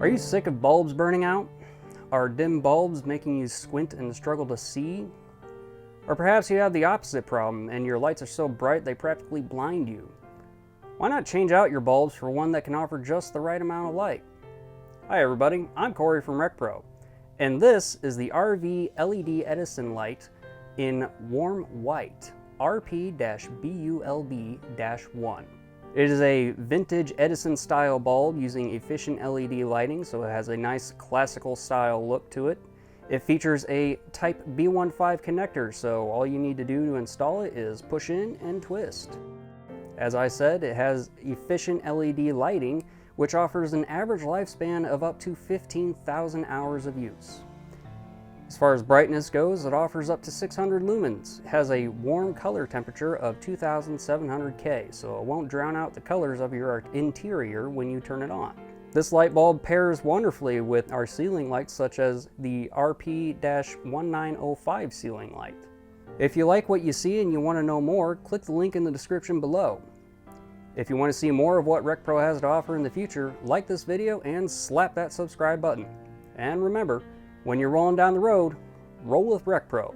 Are you sick of bulbs burning out? Are dim bulbs making you squint and struggle to see? Or perhaps you have the opposite problem and your lights are so bright they practically blind you. Why not change out your bulbs for one that can offer just the right amount of light? Hi everybody, I'm Corey from RecPro, and this is the RV LED Edison light in warm white, RP-BULB-1. It is a vintage Edison-style bulb using efficient LED lighting, so it has a nice classical style look to it. It features a Type B15 connector, so all you need to do to install it is push in and twist. As I said, it has efficient LED lighting, which offers an average lifespan of up to 15,000 hours of use. As far as brightness goes, it offers up to 600 lumens. It has a warm color temperature of 2700 K, so it won't drown out the colors of your interior when you turn it on. This light bulb pairs wonderfully with our ceiling lights, such as the RP-1905 ceiling light. If you like what you see and you want to know more, click the link in the description below. If you want to see more of what RecPro has to offer in the future, like this video and slap that subscribe button. And remember, when you're rolling down the road, roll with RecPro.